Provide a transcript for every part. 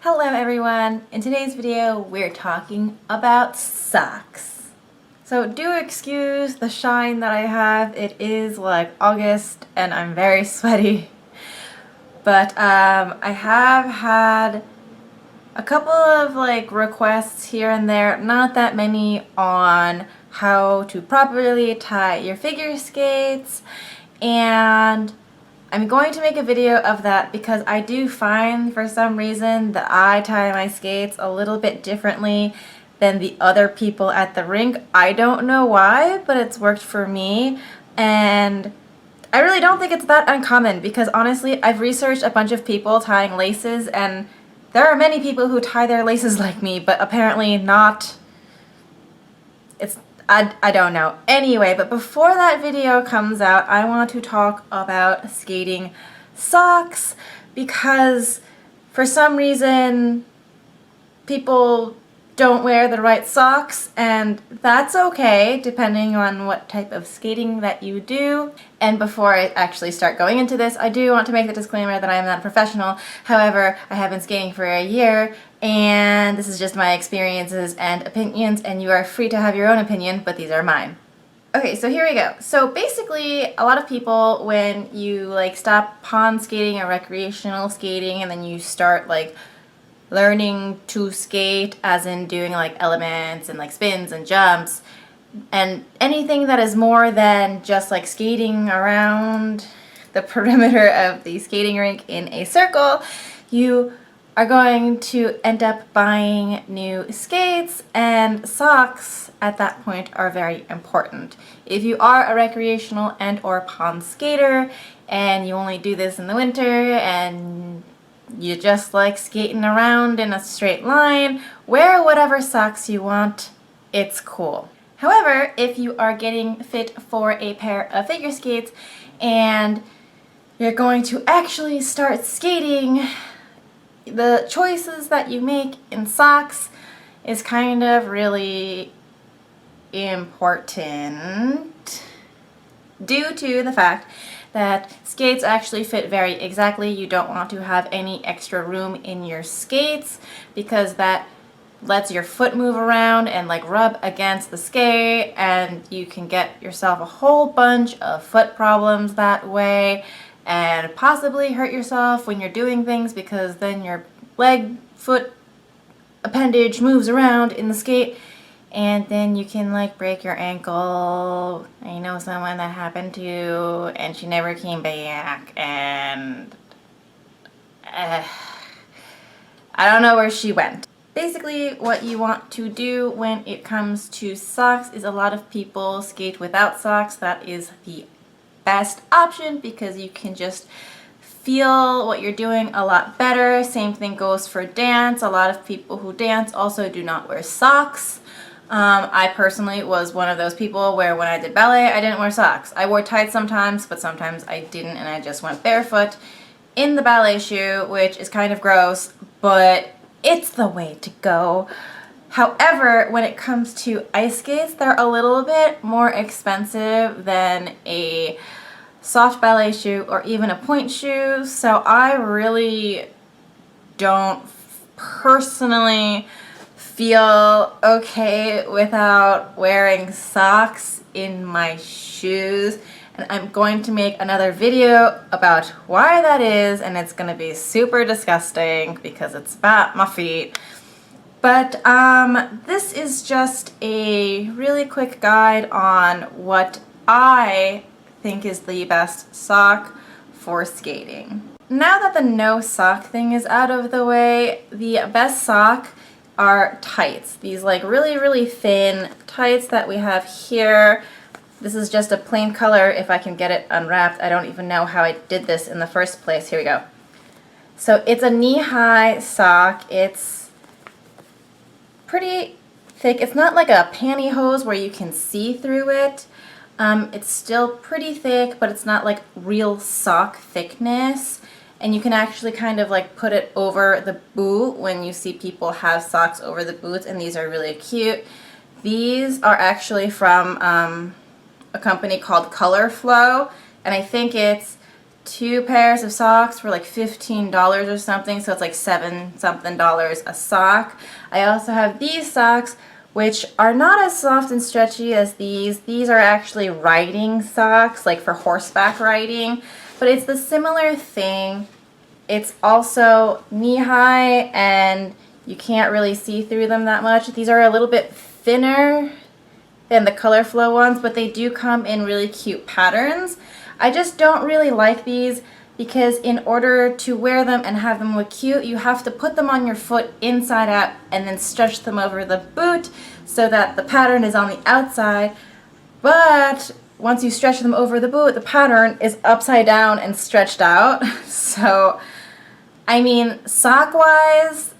Hello everyone! In today's video we're talking about socks. So do excuse the shine that I have. It is like August and I'm very sweaty. But I have had a couple of requests here and there, not that many, on how to properly tie your figure skates, and I'm going to make a video of that because I do find for some reason that I tie my skates a little bit differently than the other people at the rink. I don't know why, but it's worked for me, and I really don't think it's that uncommon because honestly I've researched a bunch of people tying laces and there are many people who tie their laces like me, but apparently not. I don't know. Anyway, but before that video comes out, I want to talk about skating socks because for some reason people don't wear the right socks, and that's okay depending on what type of skating that you do. And before I actually start going into this, I do want to make the disclaimer that I am not a professional. However, I have been skating for a year and this is just my experiences and opinions, and you are free to have your own opinion, but these are mine. Okay, so here we go. So basically, a lot of people, when you stop pond skating or recreational skating and then you start learning to skate, as in doing elements and spins and jumps and anything that is more than just skating around the perimeter of the skating rink in a circle, you are going to end up buying new skates, and socks at that point are very important. If you are a recreational and or pond skater and you only do this in the winter and you just like skating around in a straight line, wear whatever socks you want, it's cool. However, if you are getting fit for a pair of figure skates and you're going to actually start skating, the choices that you make in socks is kind of really important due to the fact that skates actually fit very exactly. You don't want to have any extra room in your skates because that lets your foot move around and rub against the skate, and you can get yourself a whole bunch of foot problems that way and possibly hurt yourself when you're doing things because then your foot appendage moves around in the skate and then you can break your ankle. I know someone that happened to, and she never came back, and I don't know where she went. Basically, what you want to do when it comes to socks is, a lot of people skate without socks. That is the best option because you can just feel what you're doing a lot better. Same thing goes for dance. A lot of people who dance also do not wear socks. I personally was one of those people where when I did ballet, I didn't wear socks. I wore tights sometimes, but sometimes I didn't, and I just went barefoot in the ballet shoe, which is kind of gross, but it's the way to go. However, when it comes to ice skates, they're a little bit more expensive than a soft ballet shoe or even a point shoe, so I really don't personally feel okay without wearing socks in my shoes, and I'm going to make another video about why that is, and it's going to be super disgusting because it's about my feet. But this is just a really quick guide on what I think is the best sock for skating. Now that the no sock thing is out of the way, the best sock are tights. These really thin tights that we have here. This is just a plain color if I can get it unwrapped. I don't even know how I did this in the first place. Here we go. So it's a knee-high sock. It's pretty thick. It's not like a pantyhose where you can see through it. It's still pretty thick, but it's not real sock thickness. And you can actually kind of put it over the boot when you see people have socks over the boots, and these are really cute. These are actually from a company called Color Flow, and I think it's 2 pairs of socks for like $15 or something, so it's like $7 something a sock. I also have these socks, which are not as soft and stretchy as these. These are actually riding socks, like for horseback riding, but it's the similar thing. It's also knee-high and you can't really see through them that much. These are a little bit thinner than the Color Flow ones, but they do come in really cute patterns. I just don't really like these because in order to wear them and have them look cute, you have to put them on your foot inside out and then stretch them over the boot so that the pattern is on the outside. But once you stretch them over the boot, the pattern is upside down and stretched out. So, I mean, sock-wise,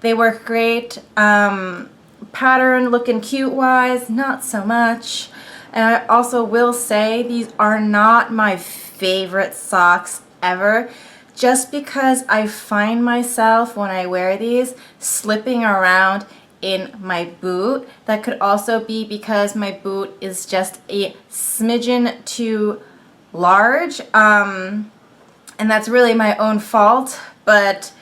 they work great. Pattern looking cute-wise, not so much. And I also will say these are not my favorite socks ever, just because I find myself when I wear these slipping around in my boot. That could also be because my boot is just a smidgen too large, and that's really my own fault. But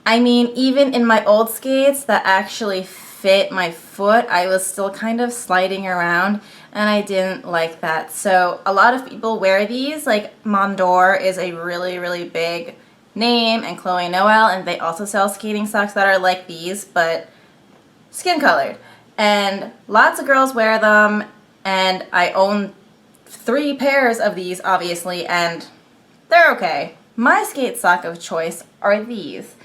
I mean, even in my old skates that actually fit my foot, I was still kind of sliding around, and I didn't like that. So a lot of people wear these, like Mondor is a really, really big name, and Chloe Noel, and they also sell skating socks that are like these, but skin colored. And lots of girls wear them, and I own 3 pairs of these, obviously, and they're okay. My skate sock of choice are these.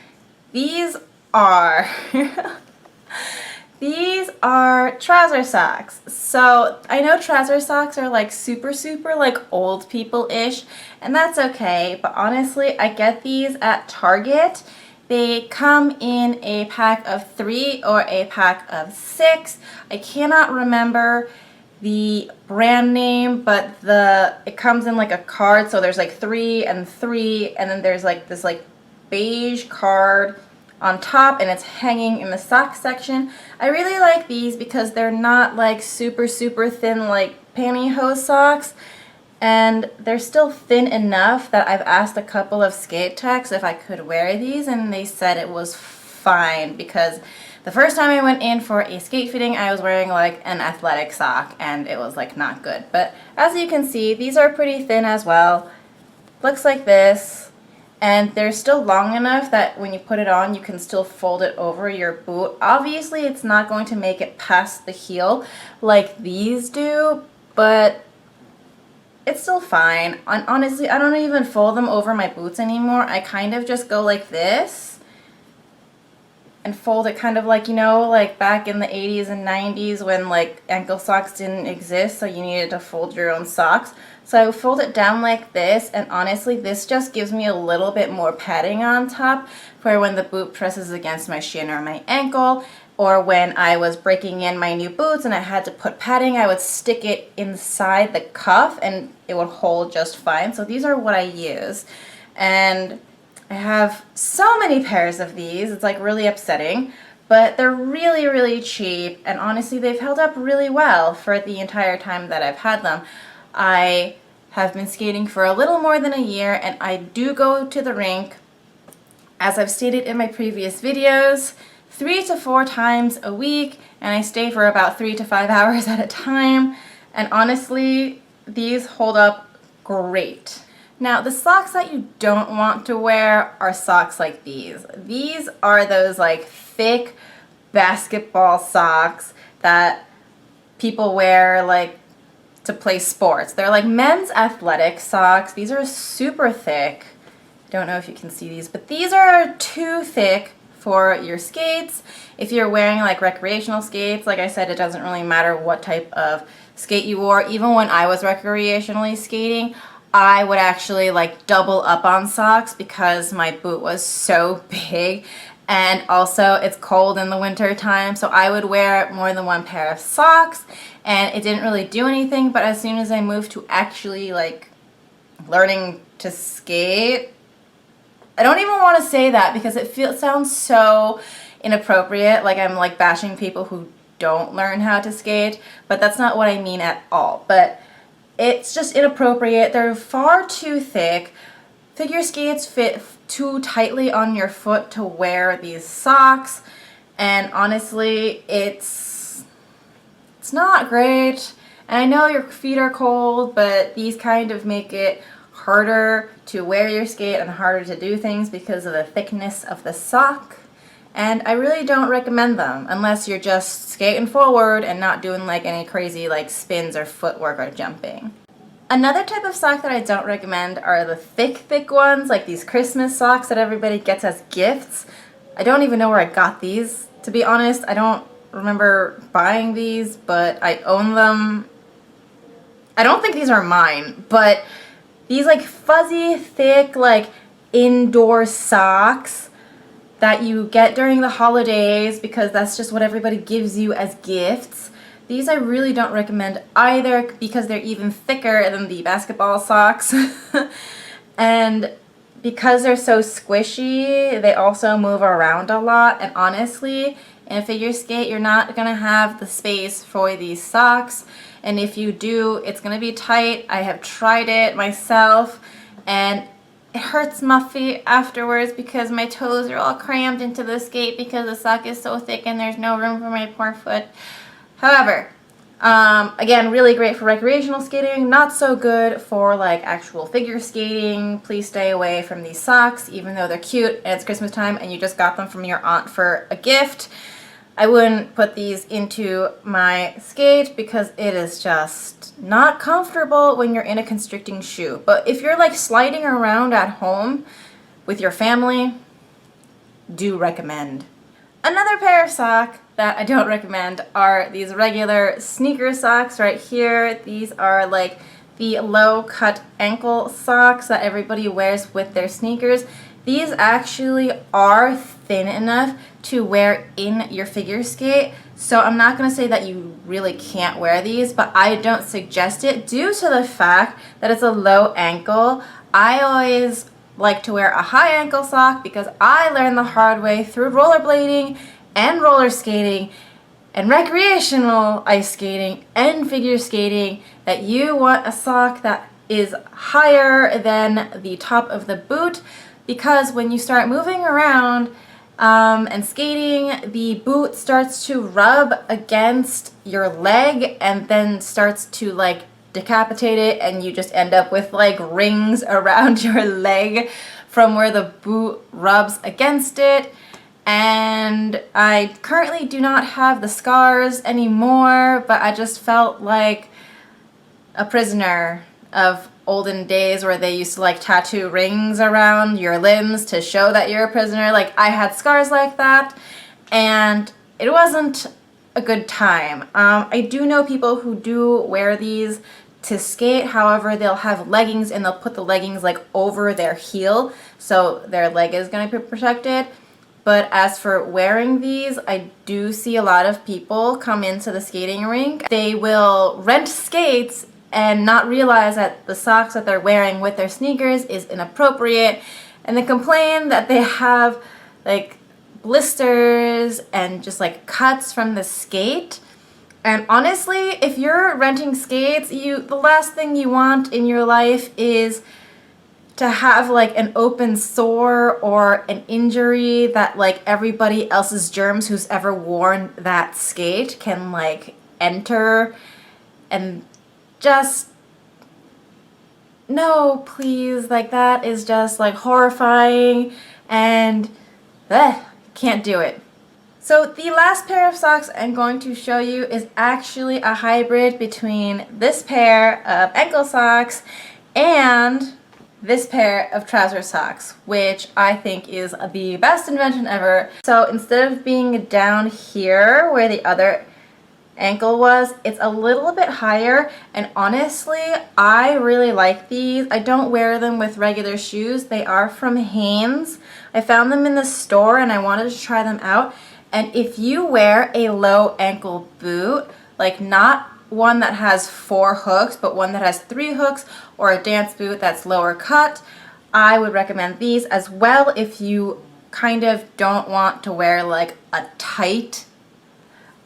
These are these are trouser socks. So I know trouser socks are like super like old people-ish, and that's okay, but honestly I get these at Target. They come in a pack of 3 or a pack of 6. I cannot remember the brand name, but it comes in like a card, so there's like 3 and 3, and then there's like this like beige card on top, and it's hanging in the sock section. I really like these because they're not like super thin like pantyhose socks, and they're still thin enough that I've asked a couple of skate techs if I could wear these, and they said it was fine, because the first time I went in for a skate fitting I was wearing like an athletic sock and it was like not good. But as you can see, these are pretty thin as well. Looks like this. And they're still long enough that when you put it on, you can still fold it over your boot. Obviously, it's not going to make it past the heel like these do, but it's still fine. And honestly, I don't even fold them over my boots anymore. I kind of just go like this and fold it kind of like, you know, like back in the 80s and 90s when like ankle socks didn't exist, so you needed to fold your own socks. So I fold it down like this, and honestly this just gives me a little bit more padding on top for when the boot presses against my shin or my ankle, or when I was breaking in my new boots and I had to put padding, I would stick it inside the cuff and it would hold just fine. So these are what I use, and I have so many pairs of these, it's like really upsetting, but they're really cheap, and honestly they've held up really well for the entire time that I've had them. I have been skating for a little more than a year, and I do go to the rink, as I've stated in my previous videos, 3 to 4 times a week, and I stay for about 3 to 5 hours at a time, and honestly these hold up great. Now, the socks that you don't want to wear are socks like these. These are those like thick basketball socks that people wear like to play sports. They're like men's athletic socks. These are super thick. I don't know if you can see these, but these are too thick for your skates. If you're wearing like recreational skates, like I said, it doesn't really matter what type of skate you wore. Even when I was recreationally skating, I would actually like double up on socks because my boot was so big, and also it's cold in the winter time, so I would wear more than 1 pair of socks, and it didn't really do anything. But as soon as I moved to actually like learning to skate, I don't even want to say that because it sounds so inappropriate, like I'm like bashing people who don't learn how to skate, but that's not what I mean at all. But It's just inappropriate. They're far too thick. Figure skates fit too tightly on your foot to wear these socks, and honestly, it's not great. And I know your feet are cold, but these kind of make it harder to wear your skate and harder to do things because of the thickness of the sock. And I really don't recommend them unless you're just skating forward and not doing like any crazy like spins or footwork or jumping. Another type of sock that I don't recommend are the thick ones, like these Christmas socks that everybody gets as gifts. I don't even know where I got these, to be honest. I don't remember buying these, but I own them. I don't think these are mine, but these like fuzzy, thick, like indoor socks that you get during the holidays because that's just what everybody gives you as gifts. These I really don't recommend either because they're even thicker than the basketball socks. And because they're so squishy, they also move around a lot. And honestly, in a figure skate, you're not going to have the space for these socks. And if you do, it's going to be tight. I have tried it myself, and it hurts my feet afterwards because my toes are all crammed into the skate because the sock is so thick and there's no room for my poor foot. However, again, really great for recreational skating, not so good for like actual figure skating. Please stay away from these socks, even though they're cute and it's Christmas time and you just got them from your aunt for a gift. I wouldn't put these into my skate because it is just not comfortable when you're in a constricting shoe. But if you're like sliding around at home with your family, do recommend. Another pair of socks that I don't recommend are these regular sneaker socks right here. These are like the low cut ankle socks that everybody wears with their sneakers. These actually are thin enough to wear in your figure skate, so I'm not going to say that you really can't wear these, but I don't suggest it due to the fact that it's a low ankle. I always like to wear a high ankle sock because I learned the hard way through rollerblading and roller skating and recreational ice skating and figure skating that you want a sock that is higher than the top of the boot, because when you start moving around and skating, the boot starts to rub against your leg and then starts to like decapitate it, and you just end up with like rings around your leg from where the boot rubs against it. And I currently do not have the scars anymore, but I just felt like a prisoner of olden days where they used to like tattoo rings around your limbs to show that you're a prisoner. Like, I had scars like that, and it wasn't a good time. I do know people who do wear these to skate. However, they'll have leggings and they'll put the leggings like over their heel, so their leg is going to be protected. But as for wearing these, I do see a lot of people come into the skating rink. They will rent skates and not realize that the socks that they're wearing with their sneakers is inappropriate, and they complain that they have like blisters and just like cuts from the skate. And honestly, if you're renting skates, the last thing you want in your life is to have like an open sore or an injury that like everybody else's germs who's ever worn that skate can like enter. And just, no, please, like that is just like horrifying, and can't do it. So the last pair of socks I'm going to show you is actually a hybrid between this pair of ankle socks and this pair of trouser socks, which I think is the best invention ever. So instead of being down here where the other ankle was, it's a little bit higher, and honestly, I really like these. I don't wear them with regular shoes. They are from Hanes. I found them in the store and I wanted to try them out. And if you wear a low ankle boot, like not one that has 4 hooks, but one that has 3 hooks, or a dance boot that's lower cut, I would recommend these as well if you kind of don't want to wear like a tight.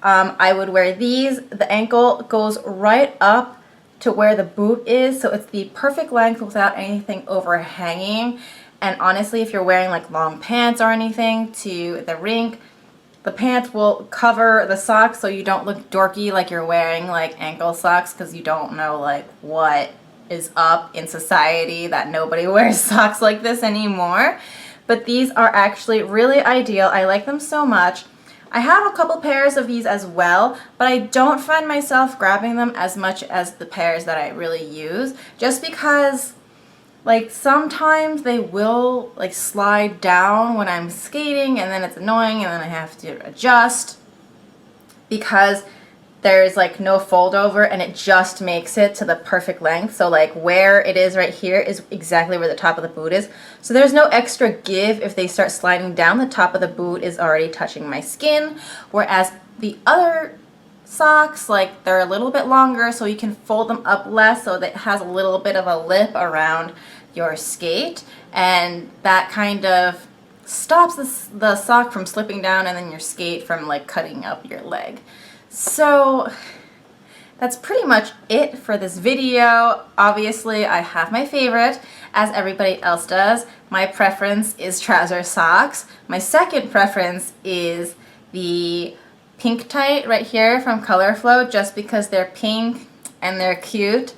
I would wear these. The ankle goes right up to where the boot is, so it's the perfect length without anything overhanging. And honestly, if you're wearing like long pants or anything to the rink, the pants will cover the socks so you don't look dorky like you're wearing like ankle socks, because you don't know like what is up in society that nobody wears socks like this anymore. But these are actually really ideal. I like them so much. I have a couple pairs of these as well, but I don't find myself grabbing them as much as the pairs that I really use, just because like sometimes they will like slide down when I'm skating, and then it's annoying, and then I have to adjust because there's like no fold over, and it just makes it to the perfect length. So like where it is right here is exactly where the top of the boot is. So there's no extra give if they start sliding down. The top of the boot is already touching my skin, whereas the other socks, like they're a little bit longer, so you can fold them up less, so that it has a little bit of a lip around your skate, and that kind of stops the sock from slipping down and then your skate from like cutting up your leg. So that's pretty much it for this video. Obviously, I have my favorite, as everybody else does. My preference is trouser socks. My second preference is the pink tight right here from Color Flow, just because they're pink and they're cute.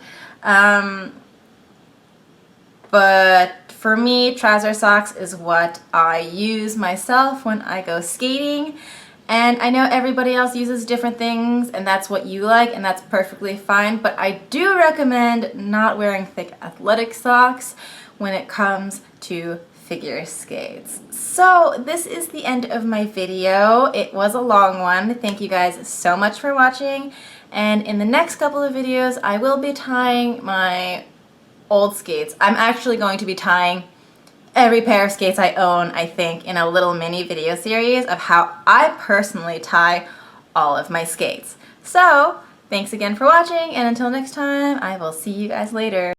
But for me, trouser socks is what I use myself when I go skating. And I know everybody else uses different things, and that's what you like, and that's perfectly fine. But I do recommend not wearing thick athletic socks when it comes to figure skates. So this is the end of my video. It was a long one. Thank you guys so much for watching. And in the next couple of videos, I will be tying my old skates. I'm actually going to be tying every pair of skates I own, I think, in a little mini video series of how I personally tie all of my skates. So, thanks again for watching, and until next time, I will see you guys later.